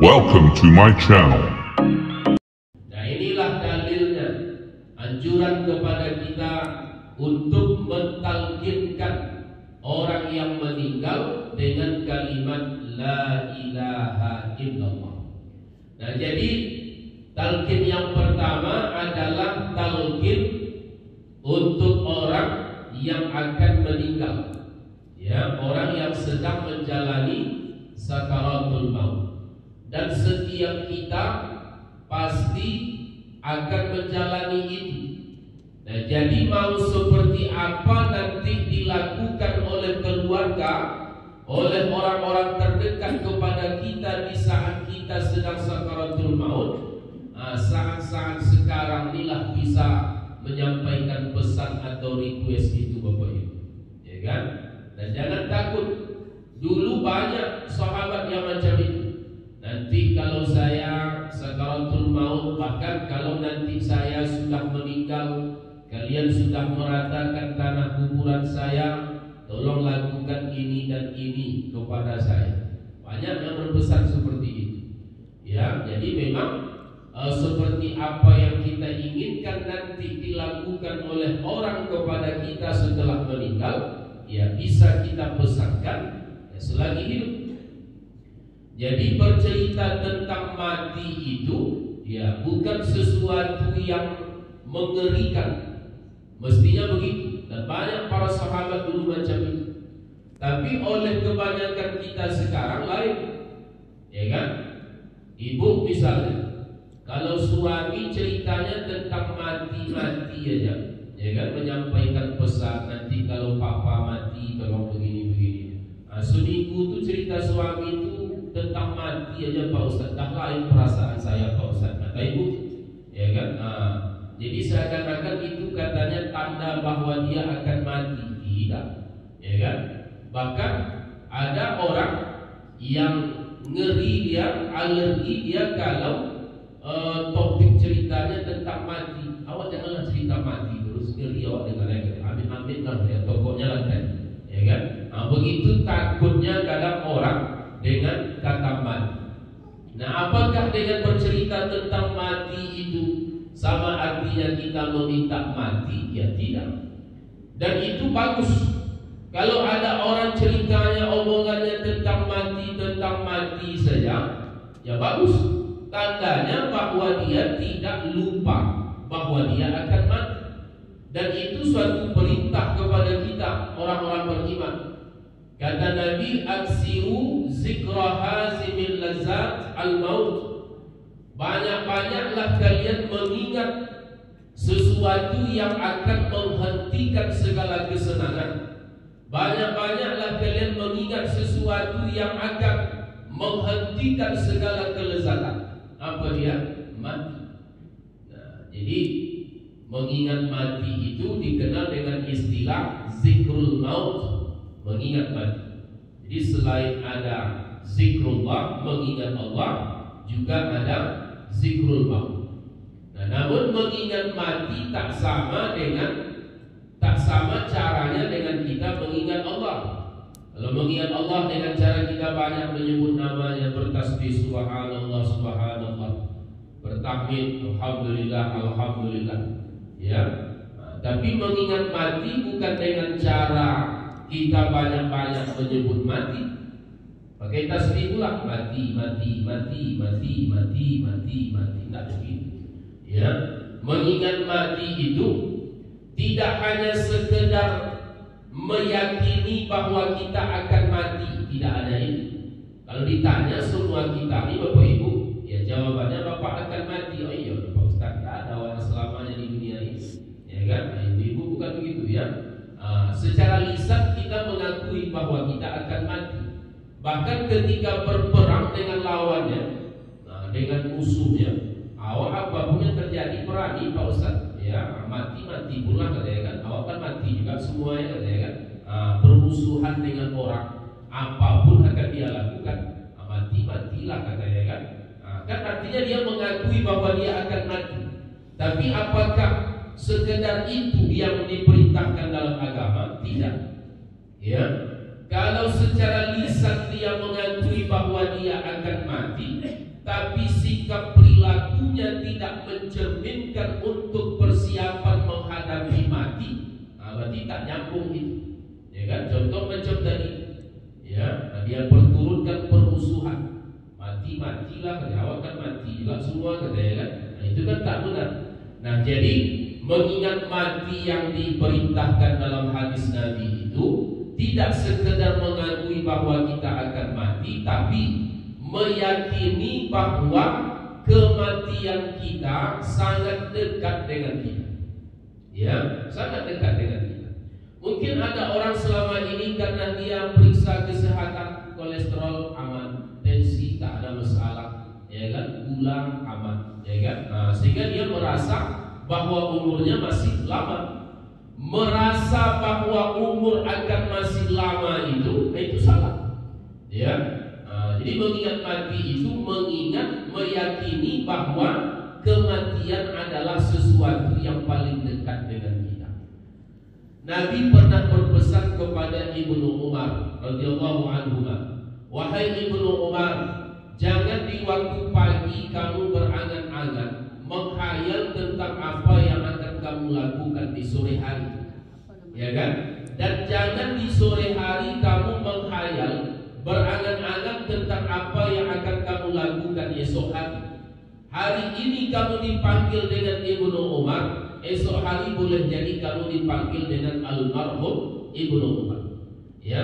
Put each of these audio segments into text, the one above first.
Welcome to my channel. Nah, inilah dalilnya, anjuran kepada kita untuk mentalkinkan orang yang meninggal dengan kalimat la ilaha illallah. Nah, jadi talqin yang pertama adalah talqin untuk orang yang akan meninggal, ya, orang yang sedang menjalani sakaratul maut. Dan setiap kita pasti akan menjalani itu. Nah, jadi mau seperti apa nanti dilakukan oleh keluarga, oleh orang-orang terdekat kepada kita di saat kita sedang sakaratul maut. Nah, saat-saat sekarang inilah bisa menyampaikan pesan atau request itu, Bapak Ibu, ya kan? Dan jangan takut. Dulu banyak sahabat yang macam itu. Nanti kalau saya sakaratul maut, bahkan kalau nanti saya sudah meninggal, kalian sudah meratakan tanah kuburan saya, tolong lakukan ini dan ini kepada saya. Banyak yang berpesan seperti itu, ya. Jadi memang seperti apa yang kita inginkan nanti dilakukan oleh orang kepada kita setelah meninggal, ya bisa kita pesankan, ya, selagi hidup. Jadi bercerita tentang mati itu, ya, bukan sesuatu yang mengerikan. Mestinya begitu. Dan banyak para sahabat dulu macam itu. Tapi oleh kebanyakan kita sekarang lain, ya kan? Ibu misalnya, kalau suami ceritanya tentang mati-mati aja, ya kan, menyampaikan pesan, nanti kalau papa mati tolong begini-begini. Nah, seminggu itu cerita suami itu tentang mati aja, Pak Ustaz. Dah lain perasaan saya, Pak Ustaz, kata ibu, ya kan? Jadi seakan-akan itu katanya tanda bahwa dia akan mati. Tidak, ya kan? Bahkan ada orang yang ngeri, dia alergi dia kalau topik ceritanya tentang mati. Awak janganlah cerita mati terus, ngeri awak dengarnya. Amin-amin lah, ya, tokohnya lantai, ya kan? Begitu takutnya kadang orang dengan kata mati. Nah, apakah dengan bercerita tentang mati itu sama artinya kita meminta mati? Ya tidak. Dan itu bagus. Kalau ada orang ceritanya, omongannya tentang mati saja, ya bagus. Tandanya bahwa dia tidak lupa bahwa dia akan mati. Dan itu suatu perintah kepada kita orang-orang beriman. Kata Nabi, aksiru zikra hazimil lazat al-maut. Banyak-banyaklah kalian mengingat sesuatu yang akan menghentikan segala kesenangan. Banyak-banyaklah kalian mengingat sesuatu yang akan menghentikan segala kelezatan. Apa dia? Mati. Nah, jadi mengingat mati itu dikenal dengan istilah zikrul maut, mengingat mati. Jadi selain ada zikrullah, mengingat Allah, juga ada zikrul maut. Nah, namun mengingat mati tak sama caranya dengan kita mengingat Allah. Kalau mengingat Allah dengan cara kita banyak menyebut namanya, bertasbih subhanallah subhanallah, bertahmid alhamdulillah alhamdulillah, ya. Nah, tapi mengingat mati bukan dengan cara kita banyak-banyak menyebut mati. Pakai tasbih pula, mati, mati, mati, mati, mati, mati, mati. Tidak begitu, ya. Mengingat mati itu tidak hanya sekedar meyakini bahwa kita akan mati, tidak ada itu. Kalau ditanya semua kita ini, Bapak Ibu, ya jawabannya Bapak akan mati. Oh iya Pak Ustaz, tidak ada orang selamanya di dunia ini, ya kan? Nah, ibu bukan begitu, ya. Secara lisan kita mengakui bahwa kita akan mati. Bahkan ketika berperang dengan lawannya, dengan musuhnya, awak apapun yang terjadi berani, Pak Ustaz, ya, mati pula katanya kan. Awak kan mati juga semuanya katanya kan. Bermusuhan dengan orang, apapun akan dia lakukan, matilah katanya kan. Kan artinya dia mengakui bahwa dia akan mati. Tapi apakah sekedar itu yang diperintahkan dalam agama? Tidak, ya. Kalau secara lisan dia mengakui bahwa dia akan mati, tapi sikap perilakunya tidak mencerminkan untuk persiapan menghadapi mati, berarti tak nyambung itu. Ya kan? Contoh macam tadi, ya, dia perturutkan permusuhan, matilah, awak kan mati juga semua, kata ya kan? Nah, itu kan tak benar. Nah, jadi mengingat mati yang diperintahkan dalam hadis Nabi itu tidak sekedar mengakui bahwa kita akan mati, tapi meyakini bahwa kematian kita sangat dekat dengan kita. Ya, sangat dekat dengan kita. Mungkin ada orang selama ini karena dia periksa kesehatan, kolesterol aman, tensi tak ada masalah, ya kan, gula aman, ya kan. Nah, sehingga dia merasa bahwa umurnya masih lama. Merasa bahwa umur akan masih lama itu salah. Ya. Jadi mengingat mati itu meyakini bahwa kematian adalah sesuatu yang paling dekat dengan kita. Nabi pernah berpesan kepada Ibnu Umar radhiyallahu anhu, "Wahai Ibnu Umar, jangan di waktu pagi kamu berangan-angan menghayal tentang apa yang akan kamu lakukan di sore hari." Ya kan? Dan jangan di sore hari kamu menghayal, berangan-angan tentang apa yang akan kamu lakukan esok hari. Hari ini kamu dipanggil dengan Ibnu Umar, esok hari boleh jadi kamu dipanggil dengan almarhum Ibnu Umar. Ya,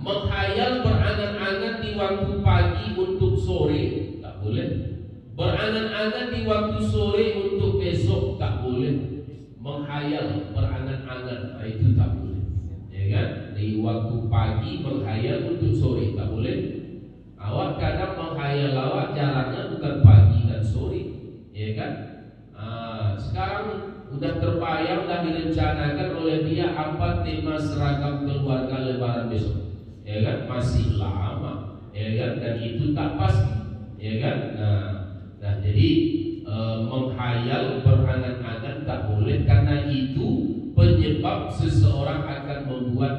menghayal berangan-angan di waktu pagi untuk sore tak boleh. Berangan-angan di waktu sore untuk besok tak boleh. Menghayal berangan-angan itu tak boleh. Ya kan? Di waktu pagi menghayal untuk sore tak boleh. Awak kadang menghayal awak jaraknya bukan pagi dan sore, ya kan? Sekarang udah terbayang, dah direncanakan oleh dia apa tema seragam keluarga Lebaran besok, ya kan? Masih lama, ya kan? Dan itu tak pasti, ya kan? Nah jadi menghayal berangan-angan tak boleh, karena itu penyebab seseorang akan membuat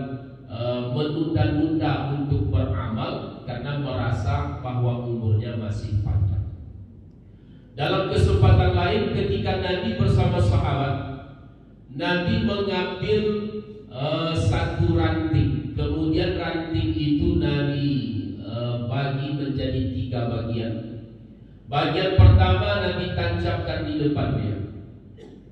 menunda-nunda untuk beramal karena merasa bahwa umurnya masih panjang. Dalam kesempatan lain ketika Nabi bersama sahabat, Nabi mengambil satu ranting, kemudian ranting itu Nabi bagi menjadi 3 bagian. Bagian pertama Nabi tancapkan di depannya.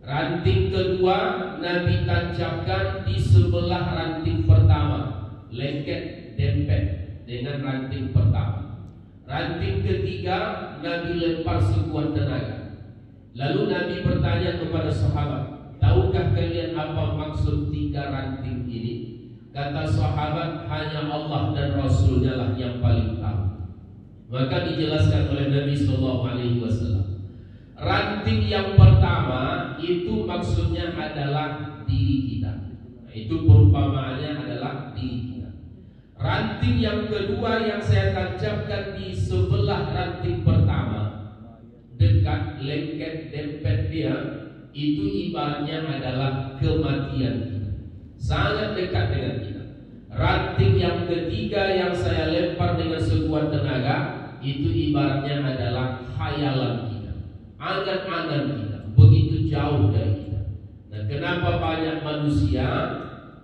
Ranting kedua Nabi tancapkan di sebelah ranting pertama, lengket dempet dengan ranting pertama. Ranting ketiga Nabi lempar sekuat tenaga. Lalu Nabi bertanya kepada sahabat, tahukah kalian apa maksud 3 ranting ini? Kata sahabat, hanya Allah dan Rasulnya lah yang paling tahu. Maka dijelaskan oleh Nabi SAW, ranting yang pertama itu maksudnya adalah diri kita. Nah, itu perumpamaannya adalah diri kita. Ranting yang kedua yang saya tancapkan di sebelah ranting pertama, dekat lengket dempet dia, itu ibaratnya adalah kematian kita, sangat dekat dengan kita. Ranting yang ketiga yang saya lempar dengan sekuat tenaga, itu ibaratnya adalah khayalan kita, angan-angan kita, begitu jauh dari kita. Nah, kenapa banyak manusia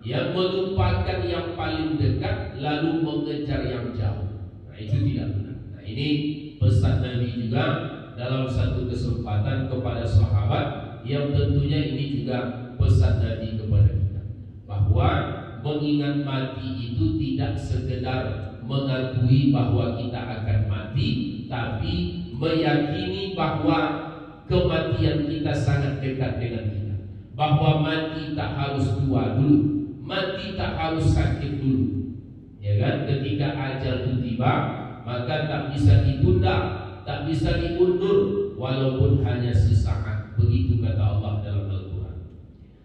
yang melupakan yang paling dekat lalu mengejar yang jauh? Nah, itu tidak benar. Nah, ini pesan Nabi juga dalam satu kesempatan kepada sahabat, yang tentunya ini juga pesan Nabi kepada kita, bahwa mengingat mati itu tidak sekedar mengakui bahwa kita akan mati, tapi meyakini bahwa kematian kita sangat dekat dengan kita, bahwa mati tak harus tua dulu, mati tak harus sakit dulu, ya kan? Ketika ajal itu tiba, maka tak bisa ditunda, tak bisa diundur, walaupun hanya sesaat. Begitu kata Allah dalam Al-Quran.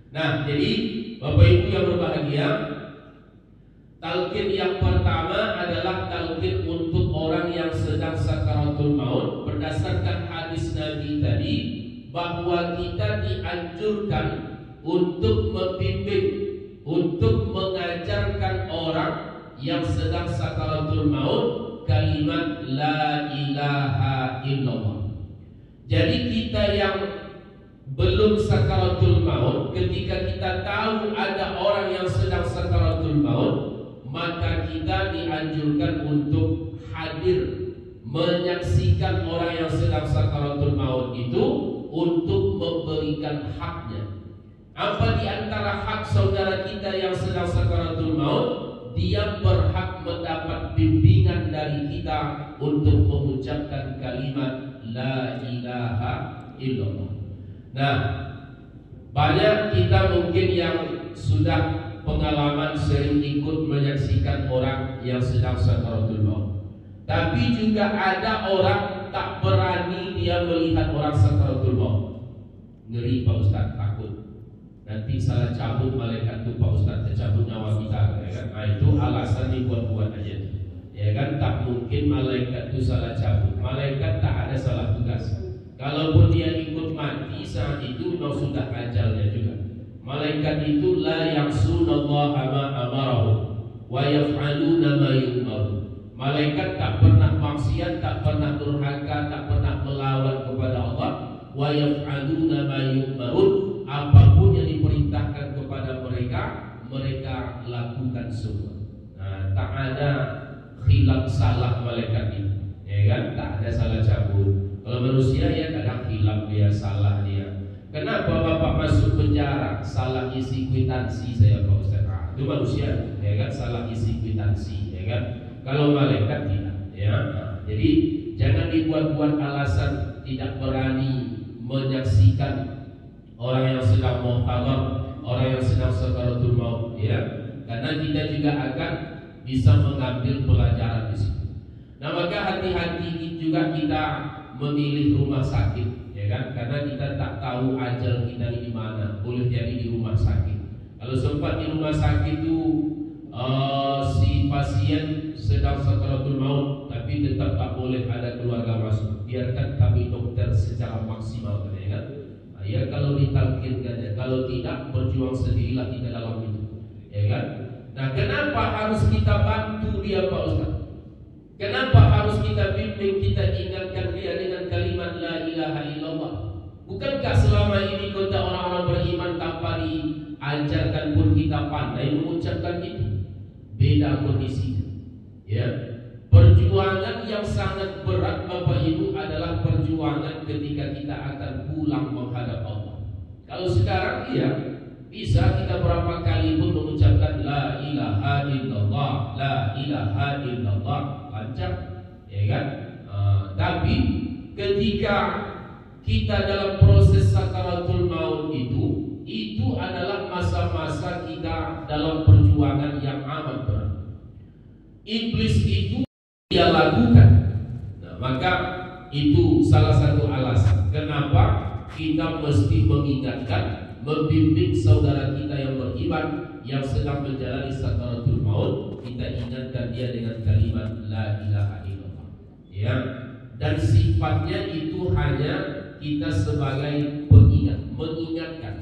Nah, jadi Bapak Ibu yang berbahagia, talqin yang pertama adalah talqin untuk orang yang sedang sakaratul maut, berdasarkan hadis Nabi tadi, bahwa kita dianjurkan untuk membimbing, untuk mengajarkan orang yang sedang sakaratul maut kalimat la ilaha illallah. Jadi kita yang belum sakaratul maut, ketika kita tahu ada orang yang sedang sakaratul maut, maka kita dianjurkan untuk hadir menyaksikan orang yang sedang sakaratul maut itu untuk memberikan haknya. Apa di antara hak saudara kita yang sedang sakaratul maut? Dia berhak mendapat bimbingan dari kita untuk mengucapkan kalimat la ilaha illallah. Nah, banyak kita mungkin yang sudah pengalaman sering ikut menyaksikan orang yang sedang sakaratul maut. Tapi juga ada orang tak berani dia melihat orang sakaratul maut. Ngeri Pak Ustaz, takut nanti salah cabut malaikat itu Pak Ustaz, tercabut nyawa kita, ya kan? Nah, itu alasan dibuat-buat aja, ya kan? Tak mungkin malaikat itu salah cabut. Malaikat tak ada salah tugas. Kalaupun dia ikut mati saat itu memang sudah ajalnya juga. Malaikat itu la ya'sunallaha ma amarahu wa yaf'aluna ma yu'maru. Malaikat tak pernah maksiat, tak pernah durhaka, tak pernah melawan kepada Allah. Wa yaf'aluna ma yu'marun. Apapun yang diperintahkan kepada mereka, mereka lakukan semua. Nah, tak ada khilaf salah malaikat itu, ya kan? Tak ada salah cabut. Kalau manusia ya kadang hilaf dia, salah dia. Kenapa Bapak masuk penjara? Salah isi kwitansi saya Pak Ustaz. Itu manusia, ya kan? Salah isi kwitansi, ya kan? Kalau malaikat tidak, ya. Jadi jangan dibuat-buat alasan tidak berani menyaksikan orang yang sedang muhtabar, orang yang sedang sakaratul maut, ya. Karena kita juga akan bisa mengambil pelajaran di situ. Nah, maka hati-hati juga kita memilih rumah sakit, ya kan? Karena kita tak tahu ajal kita di mana. Boleh jadi di rumah sakit. Kalau sempat di rumah sakit itu si pasien sedang sakaratul maut, tapi tetap tak boleh ada keluarga masuk. Biarkan kami dokter secara maksimal, ya kan? Ya kalau ditalkinkan, ya. Kalau tidak, berjuang sendirilah kita dalam itu, ya kan? Nah, kenapa harus kita bantu dia Pak Ustaz? Kenapa harus kita bimbing, kita ingatkan dia dengan kalimat la ilaha illallah? Bukankah selama ini kita orang-orang beriman tanpa diajarkan pun kita pandai mengucapkan itu? Beda kondisinya, ya. Perjuangan yang sangat berat Bapak Ibu adalah perjuangan ketika kita akan pulang menghadap Allah. Kalau sekarang iya, bisa kita berapa kali pun mengucapkan la ilaha illallah, la ilaha illallah, lancar, ya kan? Tapi ketika kita dalam proses sakaratul maut itu adalah masa-masa kita dalam perjuangan yang amat berat. Iblis itu dia lakukan. Nah, maka itu salah satu alasan kenapa kita mesti mengingatkan, membimbing saudara kita yang beriman yang sedang menjalani sakaratul maut. Kita ingatkan dia dengan kalimat la ilaha illallah, ya. Dan sifatnya itu hanya kita sebagai pengingat, mengingatkan.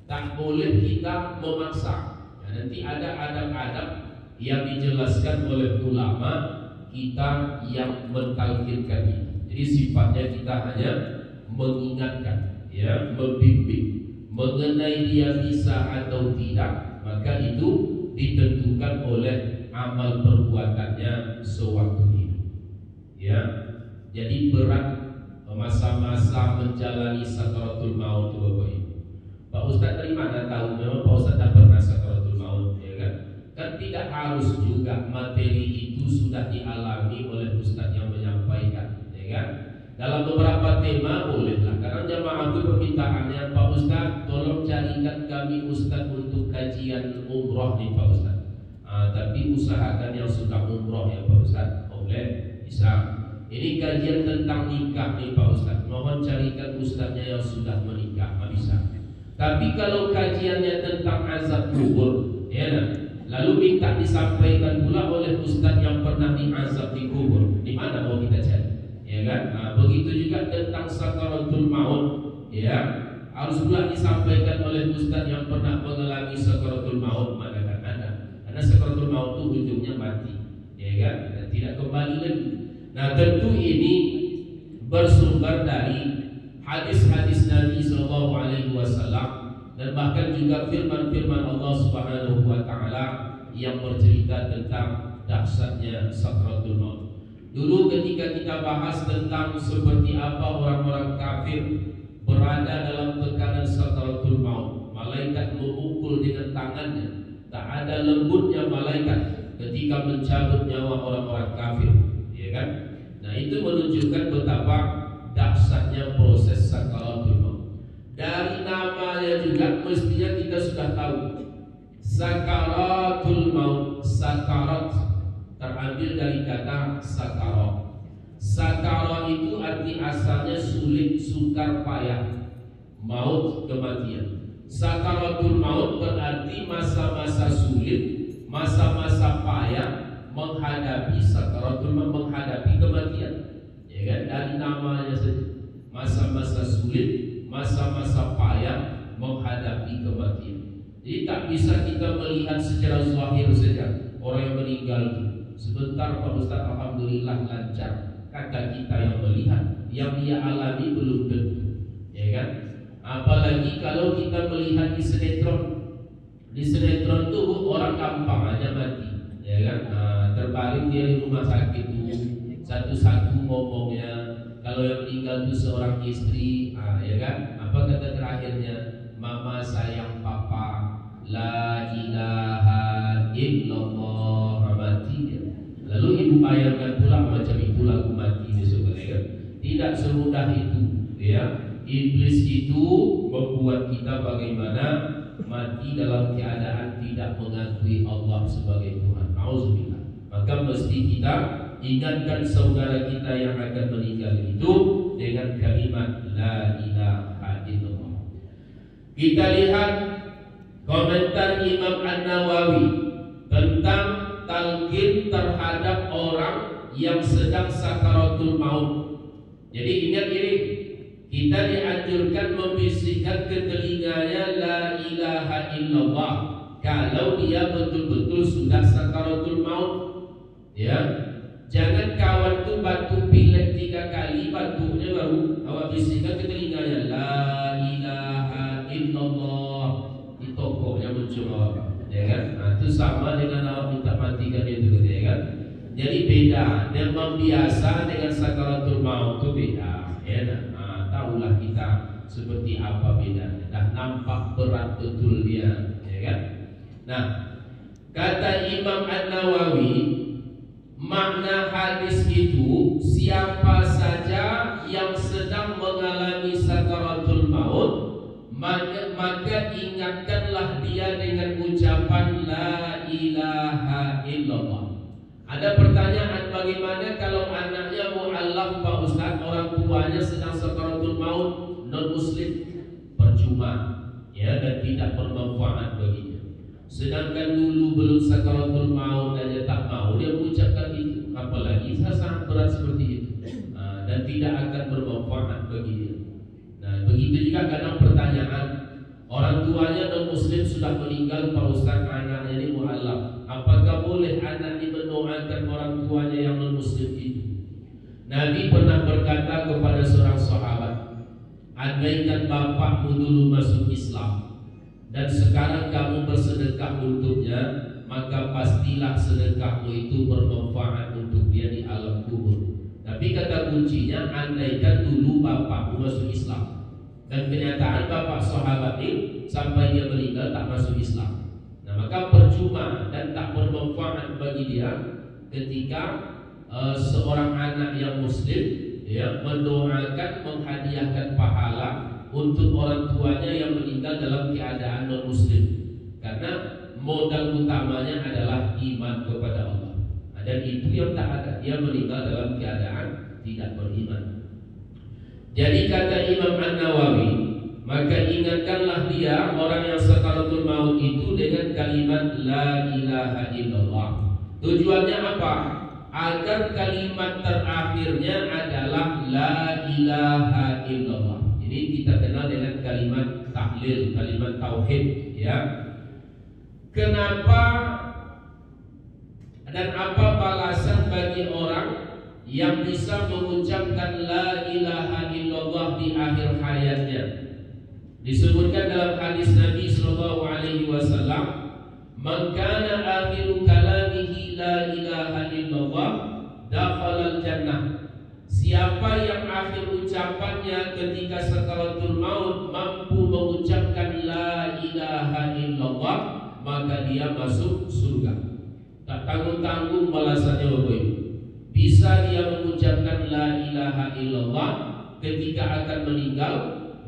Tak boleh kita memaksa. Nah, nanti ada adab-adab yang dijelaskan oleh ulama kita yang mentalkinkan itu. Jadi sifatnya kita hanya mengingatkan, ya, membimbing mengenai dia bisa atau tidak. Maka itu ditentukan oleh amal perbuatannya sewaktu hidup, ya. Jadi berat masa-masa menjalani sakaratul maut itu Bapak Ibu. Pak Ustaz dari mana tahu memang Pak Ustaz tak pernah sakaratul maut, ya kan? Kan tidak harus juga materi itu sudah dialami oleh Ustaz yang menyampaikan, ya kan? Dalam beberapa tema bolehlah. Karena jamaah itu permintaannya, Pak Ustaz tolong carikan kami Ustaz untuk kajian umroh nih Pak Ustaz. Tapi usahakan yang sudah umroh ya Pak Ustaz. Boleh, bisa. Ini kajian tentang nikah nih Pak Ustaz. Mohon carikan Ustaznya yang sudah menikah, bisa. Tapi kalau kajiannya tentang azab kubur, ya kan? Lalu minta disampaikan pula oleh Ustaz yang pernah diazab di kubur, di mana mau kita cari? Ya kan? Nah, begitu juga tentang sakaratul maut, ya, harus pula disampaikan oleh Ustaz yang pernah mengalami sakaratul maut. Mana kan ada? Karena sakaratul maut itu ujungnya mati, ya kan? tidak kembali lagi. Nah, tentu ini bersumber dari hadis-hadis Nabi Sallallahu Alaihi Wasallam dan bahkan juga firman-firman Allah Subhanahu Wa Taala yang bercerita tentang dahsyatnya sakratul maut. Dulu ketika kita bahas tentang seperti apa orang-orang kafir berada dalam tekanan sakratul maut, malaikat memukul dengan tangannya, tak ada lembutnya malaikat ketika mencabut nyawa orang-orang kafir, ya kan? Nah, itu menunjukkan betapa dahsyatnya proses sakaratul maut. Dari namanya juga mestinya kita sudah tahu. Sakaratul maut, sakarat terambil dari kata sakarat. Sakarat itu arti asalnya sulit, sukar, payah. Maut, kematian. Sakaratul maut berarti masa-masa sulit, masa-masa payah menghadapi sakaratul maut, menghadapi kematian. Ya kan? Dari namanya saja. Masa-masa sulit, masa-masa payah menghadapi kematian. Jadi tak bisa kita melihat secara zahir saja orang yang meninggal itu. Sebentar Pak Ustaz, alhamdulillah lancar. Kata kita yang melihat, yang dia alami belum tentu, ya kan? Apalagi kalau kita melihat di sinetron. Di sinetron tuh orang gampang aja mati, ya kan? Nah, terbaring dia di rumah sakit tuh, satu-satu ngomongnya. Kalau yang meninggal itu seorang istri, ya kan? Apa kata terakhirnya? Mama sayang papa, la ilaha illallah, mati dia. Lalu ibu bayangkan pula macam itu lagu mati besok, kan? Tidak semudah itu, ya. Iblis itu membuat kita bagaimana mati dalam keadaan tidak mengakui Allah sebagai Tuhan. Auzubillah. Maka mesti kita ingatkan saudara kita yang akan meninggal itu dengan kalimat la ilaha illallah. Kita lihat komentar Imam An-Nawawi tentang talqin terhadap orang yang sedang sakaratul maut. Jadi ingat ini, kita dianjurkan membisikkan ke telinganya la ilaha illallah kalau dia betul-betul sudah sakaratul maut. Ya, jangan kawan tuh batu pilek 3 kali, batunya baru awak bisikkan ke telinganya la ilaha illallah, di tokonya muncul awak, ya kan? Nah, itu sama dengan awak minta matikan itu, ya kan? Jadi beda, dan membiasa dengan sakaratul maut itu beda, ya. Nah, tahulah kita seperti apa bedanya. Dah nampak berat betul dia, ya kan? Nah, kata Imam An-Nawawi, makna hadis itu siapa saja yang sedang mengalami sakaratul maut, maka ingatkanlah dia dengan ucapan la ilaha illallah. Ada pertanyaan, bagaimana kalau anaknya mu'allaf Pak Ustaz, orang tuanya sedang sakaratul maut, non muslim? Percuma, ya, dan tidak bermanfaat baginya. Sedangkan dulu belum sakaratul maut aja tak mau dia mengucapkan itu, apalagi sangat berat seperti itu. Dan tidak akan bermanfaat bagi dia. Nah, begitu juga kadang pertanyaan, orang tuanya non muslim sudah meninggal Pak Ustaz, anaknya ini mu'allaf, apakah boleh anak ini mendoakan orang tuanya yang non muslim itu? Nabi pernah berkata kepada seorang sahabat, andaikan bapakmu dulu masuk Islam dan sekarang kamu bersedekah untuknya, maka pastilah sedekahmu itu bermanfaat untuk dia di alam kubur. Tapi kata kuncinya, andaikan dulu bapakmu masuk Islam. Dan kenyataan bapak sahabat ini sampai dia meninggal tak masuk Islam. Nah, maka percuma dan tak bermanfaat bagi dia ketika seorang anak yang muslim, ya, mendoakan, menghadiahkan pahala untuk orang tuanya yang meninggal dalam keadaan non muslim. Karena modal utamanya adalah iman kepada Allah. Dan itu yang tak ada, dia meninggal dalam keadaan tidak beriman. Jadi kata Imam An-Nawawi, maka ingatkanlah dia, orang yang sakaratul maut itu, dengan kalimat la ilaha illallah. Tujuannya apa? Agar kalimat terakhirnya adalah la ilaha illallah. Ini kita kenal dengan kalimat tahlil, kalimat tauhid, ya. Kenapa Dan apa balasan bagi orang yang bisa mengucapkan la ilaha illallah di akhir hayatnya? Disebutkan dalam hadis Nabi sallallahu alaihi wasallam, "Man kana akhiru kalamihi la ilaha illallah, dakhala al-jannah." Siapa yang akhir ucapannya ketika sakaratul maut mampu mengucapkan la ilaha illallah, maka dia masuk surga. Tak tanggung-tanggung balasannya Bapak Ibu. Bisa dia mengucapkan la ilaha illallah ketika akan meninggal,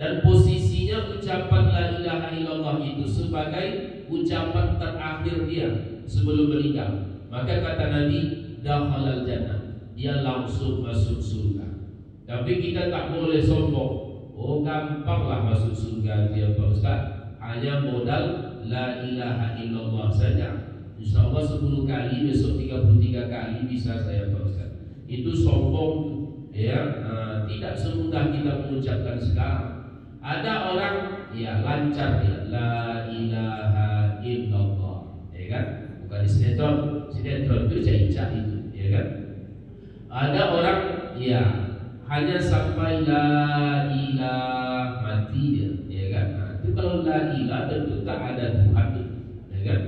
dan posisinya ucapan la ilaha illallah itu sebagai ucapan terakhir dia sebelum meninggal. Maka kata Nabi, dakhalal jannah, dia langsung masuk surga. Tapi kita tak boleh sombong. Oh, gampanglah masuk surga dia Pak Ustaz. Hanya modal la ilaha illallah saja. Insya Allah 10 kali, besok 33 kali bisa saya Pak Ustaz. Itu sombong ya. Tidak semudah kita mengucapkan sekarang. Ada orang ya lancar ya, la ilaha illallah, ya kan? Bukan di sinetron itu caica itu, ya kan? Ada orang ya hanya sampai la ilaha mati dia, ya kan? Nah, itu kalau la ilaha tentu tak ada Tuhan, ya kan?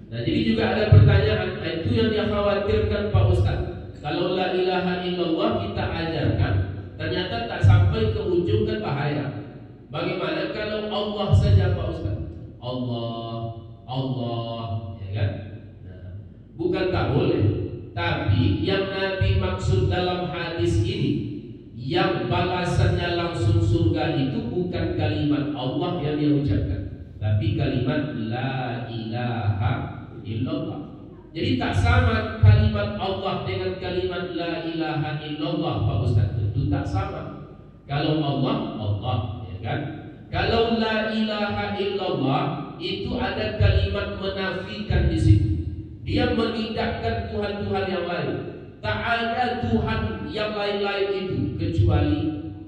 Nah, jadi juga ada pertanyaan, itu yang dia khawatirkan Pak Ustaz. Kalau la ilaha illallah kita ajarkan, ternyata tak sampai ke ujung kan bahaya. Bagaimana kalau Allah saja Pak Ustaz? Allah, ya kan? Nah, bukan tak boleh, tapi yang Nabi maksud dalam hadis ini, yang balasannya langsung surga itu bukan kalimat Allah yang dia ucapkan, tapi kalimat la ilaha illallah. Jadi tak sama kalimat Allah dengan kalimat la ilaha illallah Pak Ustaz. Itu tak sama. Kalau Allah, ya kan? Kalau la ilaha illallah itu ada kalimat menafikan di situ. Dia menidakkan Tuhan-Tuhan yang lain. Tak ada Tuhan yang lain-lain itu kecuali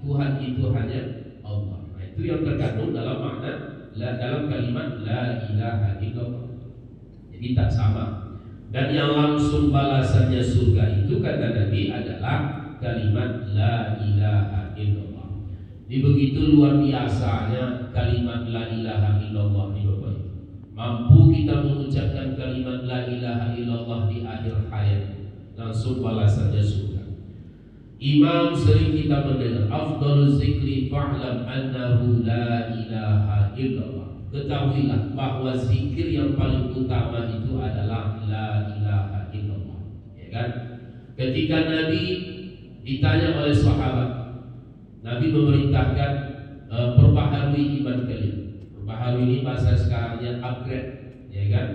Tuhan itu hanya Allah. Nah, itu yang terkandung dalam makna dalam kalimat la ilaha illallah. Jadi tak sama. Dan yang langsung balasannya surga itu kata Nabi adalah kalimat la ilaha illallah. Ini begitu luar biasanya kalimat la ilaha illallah ini Bapak Ibu. Mampu kita mengucapkan kalimat la ilaha illallah di akhir hayat, langsung balasannya surga. Imam sering kita mendengar, afdalul zikri fa'lam annahu la ilaha illallah. Ketahuilah bahwa zikir yang paling utama itu adalah la ilaha illallah, ya kan? Ketika Nabi ditanya oleh sahabat, Nabi memerintahkan perbaharui iman kalian. Perbaharui ini bahasa sekarangnya upgrade, ya kan?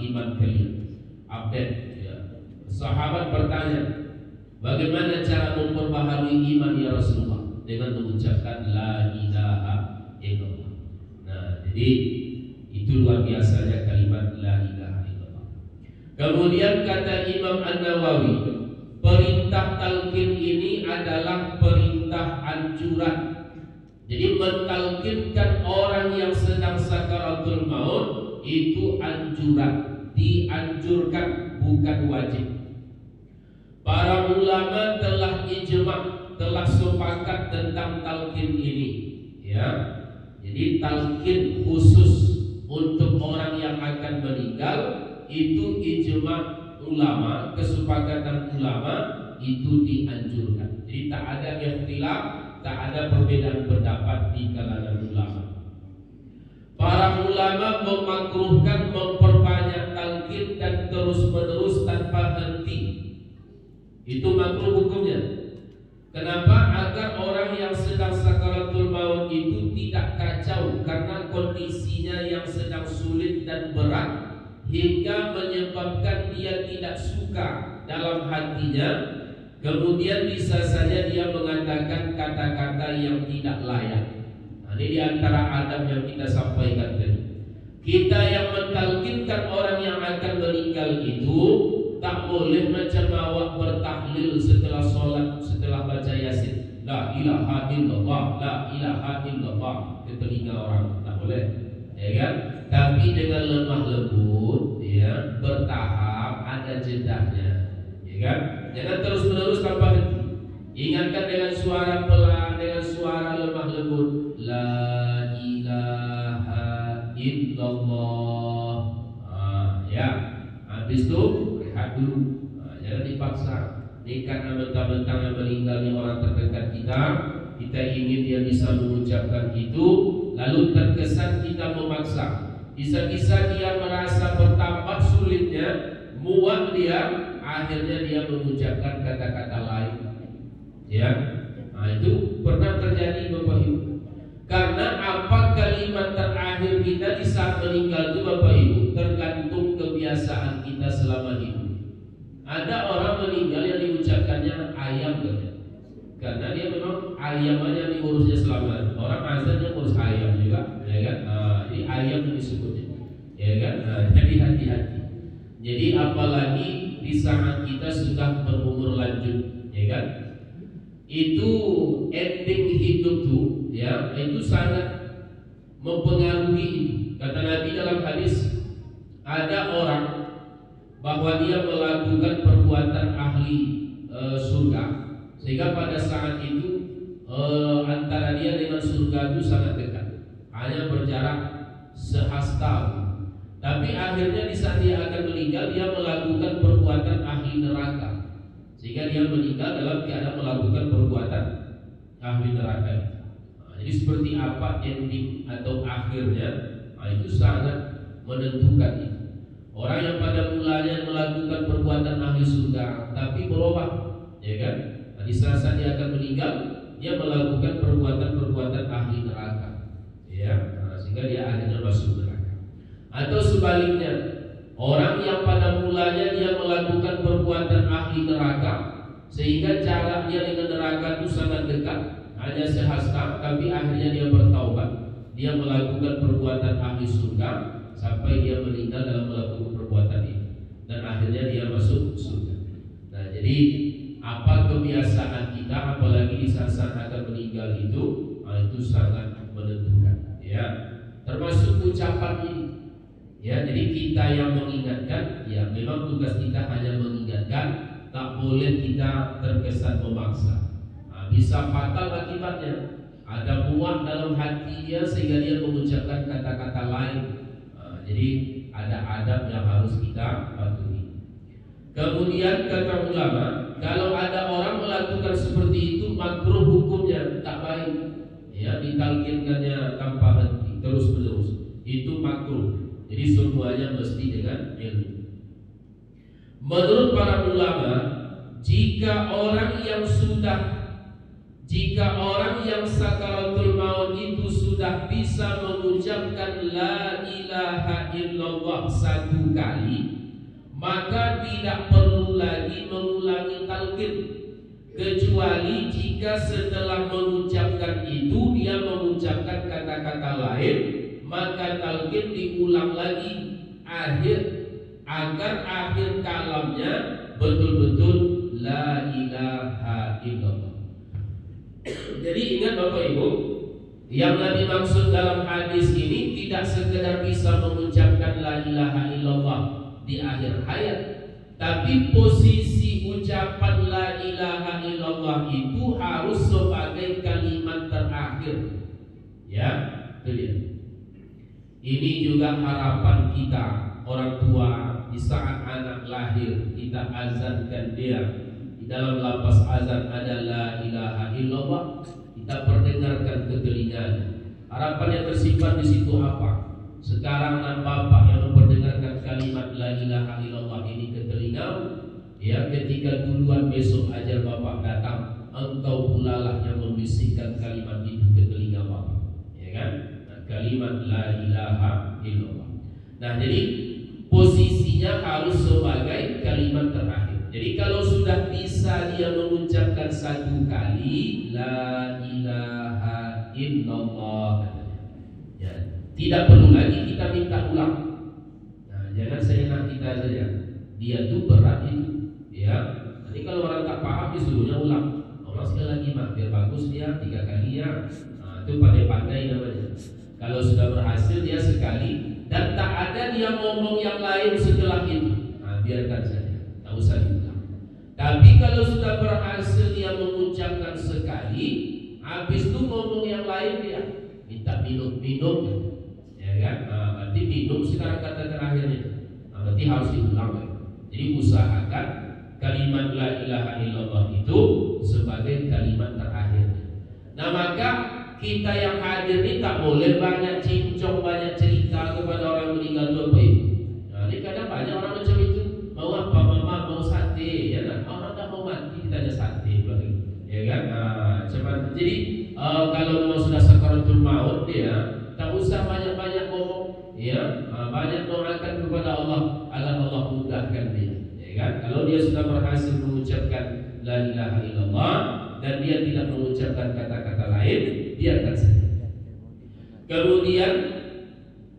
Iman kalian, update. Ya. Sahabat bertanya, bagaimana cara memperbaharui iman ya Rasulullah? Dengan mengucapkan la ilaha illallah. Jadi itu luar biasanya kalimat la ilaha illallah. Kemudian kata Imam An-Nawawi, perintah talqin ini adalah perintah anjuran. Jadi mentalqinkan orang yang sedang sakaratul maut itu anjuran, dianjurkan, bukan wajib. Para ulama telah ijma', telah sepakat tentang talqin ini, ya. Jadi talqin khusus untuk orang yang akan meninggal itu ijma' ulama, kesepakatan ulama itu dianjurkan. Jadi tak ada ikhtilaf, tak ada perbedaan pendapat di kalangan ulama. Para ulama memakruhkan memperbanyak talqin dan terus-menerus tanpa henti. Itu makruh hukumnya. Kenapa? Agar orang yang sedang sakaratul maut itu tidak kacau karena kondisinya yang sedang sulit dan berat, hingga menyebabkan dia tidak suka dalam hatinya. Kemudian bisa saja dia mengatakan kata-kata yang tidak layak. Nah, ini diantara adab yang kita sampaikan tadi. Kita yang mentalkinkan orang yang akan meninggal itu tak boleh macam awak bertahlil setelah sholat, setelah baca yasin, la ilaha illallah, la ilaha illallah ke telinga orang, tak boleh, ya kan? Tapi dengan lemah lembut, ya, bertahap, ada ada jedahnya, ya kan? Jangan terus-menerus tanpa henti. Ingatkan dengan suara pelan, dengan suara lemah lembut. La ilaha illallah. Ya. Habis itu rehat dulu. Jangan dipaksa. Ini karena mentang-mentang meninggalnya orang terdekat kita ingin dia bisa mengucapkan itu, lalu terkesan kita memaksa. Bisa-bisa dia merasa bertambah sulitnya, muak dia, akhirnya dia mengucapkan kata-kata lain. Ya, itu pernah terjadi Bapak Ibu. Karena apa kalimat terakhir kita di saat meninggal itu Bapak Ibu tergantung kebiasaan kita selama hidup. Ada orang meninggal yang diucapkannya ayam karena dia memang ayam aja diurusnya selama. Orang azannya ngurus ayam juga, ya kan? Jadi ayam yang disebutnya, ya kan? Jadi hati-hati. Jadi apalagi di saat kita sudah berumur lanjut, ya kan? Itu ending hidup tuh, ya, itu sangat mempengaruhi. Kata Nabi dalam hadis, ada orang bahwa dia melakukan perbuatan ahli surga, sehingga pada saat itu antara dia dengan surga itu sangat dekat, hanya berjarak sehasta. Tapi akhirnya di saat dia akan meninggal, dia melakukan perbuatan ahli neraka, sehingga dia meninggal dalam keadaan melakukan perbuatan ahli neraka. Jadi seperti apa ending atau akhirnya, itu sangat menentukan itu. Orang yang pada mulanya melakukan perbuatan ahli surga tapi berubah, ya kan? Di saat dia akan meninggal, dia melakukan perbuatan ahli neraka, ya, sehingga dia akhirnya masuk neraka. Atau sebaliknya, orang yang pada mulanya dia melakukan perbuatan ahli neraka, sehingga jaraknya dengan neraka itu sangat dekat, hanya sehasta, tapi akhirnya dia bertaubat, dia melakukan perbuatan ahli surga sampai dia meninggal dalam melakukan perbuatan itu, dan akhirnya dia masuk surga. Nah, jadi apa kebiasaan kita, apalagi di saat akan meninggal itu sangat menentukan, ya. Termasuk ucapan ini, ya. Jadi kita yang mengingatkan, ya, memang tugas kita hanya mengingatkan, tak boleh kita terkesan memaksa. Bisa fatal akibatnya. Ada muak dalam hatinya sehingga dia mengucapkan kata-kata lain. Jadi ada adab yang harus kita patuhi. Kemudian kata ulama, kalau ada orang melakukan seperti itu, makruh hukumnya, tak baik, ya, ditalkinkannya tanpa henti terus menerus, itu makruh. Jadi semuanya mesti dengan ilmu. Menurut para ulama, jika orang yang sakaratul maut itu sudah bisa mengucapkan la ilaha illallah satu kali, maka tidak perlu lagi mengulangi talqin, kecuali jika setelah mengucapkan itu dia mengucapkan kata-kata lain, maka talqin diulang lagi agar akhir kalamnya betul-betul la ilaha illallah. Jadi ingat Bapak Ibu, yang Nabi maksud dalam hadis ini tidak sekedar bisa mengucapkan la ilaha illallah di akhir hayat, tapi posisi ucapan la ilaha illallah itu harus sebagai kalimat terakhir. Ya, itu dia. Ini juga harapan kita orang tua di saat anak lahir, kita azankan dia. Di dalam lapas azan ada la ilaha illallah, kita perdengarkan ke telinganya. Harapan yang tersimpan di situ apa? Sekarang bapak yang memperdengarkan kalimat la ilaha illallah ini ke telingamu, ya, ketika duluan besok ajal bapak datang, engkau pula lah yang membisikkan kalimat itu ke telinga bapak, ya kan? Kalimat la ilaha illallah. Nah, jadi posisinya harus sebagai kalimat terakhir. Jadi kalau sudah bisa dia mengucapkan satu kali la ilaha illallah, ya, tidak perlu lagi kita minta ulang. Nah, jangan seenak kita saja. Dia tuh berat itu, ya. Nanti kalau orang tak paham disuruhnya ulang. Orang sekali lagi mah biar bagus dia 3 kali ya. Nah, itu pandai-pandai namanya. Kalau sudah berhasil dia sekali dan tak ada dia ngomong yang lain setelah itu, nah, biarkan saja. tak usah diulang. Tapi kalau sudah berhasil dia mengucapkan sekali, habis itu ngomong yang lain dia minta minum, ya kan? Berarti minum sekarang kata terakhirnya, berarti harus diulang. Jadi usahakan kalimat la ilaha illallah itu sebagai kalimat terakhir. Nah maka kita yang hadir ini tak boleh banyak cincong, banyak cerita kepada orang yang meninggal itu apa itu. Nah ini kadang banyak orang macam itu, mau apa mama, mau sate, ya kan? Orang dah mau mati kita ada sate lagi, ya kan? Cuman jadi kalau memang sudah sakaratul maut dia tak usah banyak-banyak ngomong, ya banyak doakan kepada Allah agar Allah mudahkan dia, ya kan? Kalau dia sudah berhasil mengucapkan la ilaha illallah dan dia tidak mengucapkan kata-kata lain, biarkan saja. Kemudian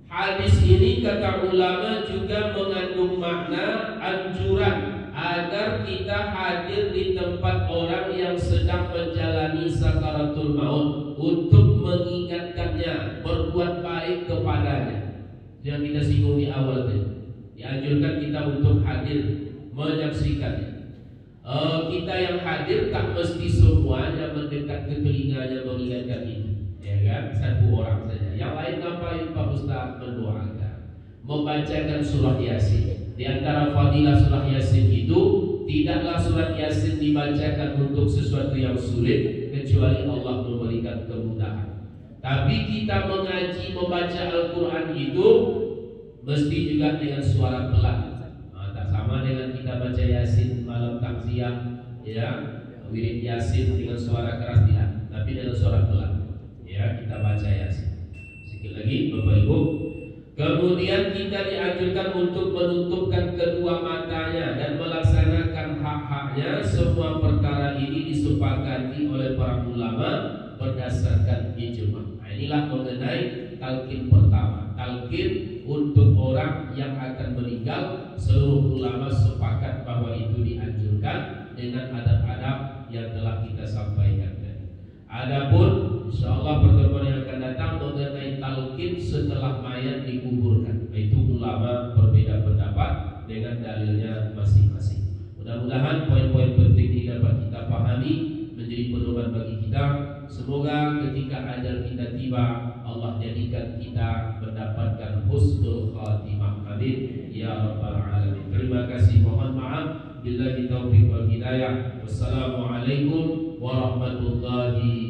hadis ini kata ulama juga mengandung makna anjuran agar kita hadir di tempat orang yang sedang menjalani sakaratul maut untuk mengingatkannya, berbuat baik kepadanya. Yang kita singgung di awal tadi, dianjurkan kita untuk hadir menyaksikannya. Kita yang hadir tak mesti semuanya mendekat ke telinganya mengingatkan itu, ya kan? Satu orang saja. Yang lain ngapain Pak Ustaz? Mendoakan, membacakan surah Yasin. Di antara fadilah surah Yasin itu tidaklah surat Yasin dibacakan untuk sesuatu yang sulit kecuali Allah memberikan kemudahan. Tapi kita mengaji membaca Al-Quran itu mesti juga dengan suara pelan. Sama dengan kita baca Yasin malam takziah, ya, wirid Yasin dengan suara keras tidak, tapi dengan suara pelan, ya, kita baca Yasin. Sekali lagi Bapak Ibu, kemudian kita dianjurkan untuk menutupkan kedua matanya dan melaksanakan hak-haknya. Semua perkara ini disepakati oleh para ulama berdasarkan ijma'. Inilah mengenai talqin pertama, talqin untuk orang yang akan meninggal. Seluruh ulama sepakat bahwa itu dianjurkan dengan adab-adab yang telah kita sampaikan tadi. Adapun insyaallah pertemuan yang akan datang mengenai talqin setelah mayat dikuburkan, itu ulama berbeda pendapat dengan dalilnya masing-masing. Mudah-mudahan poin-poin penting ini dapat kita pahami, menjadi pedoman bagi kita. Semoga ketika ajal kita tiba, Allah jadikan kita mendapatkan husnul khatimah. Amin ya rabbal alamin. Terima kasih, mohon maaf. Billahi taufiq wal hidayah. Wassalamualaikum warahmatullahi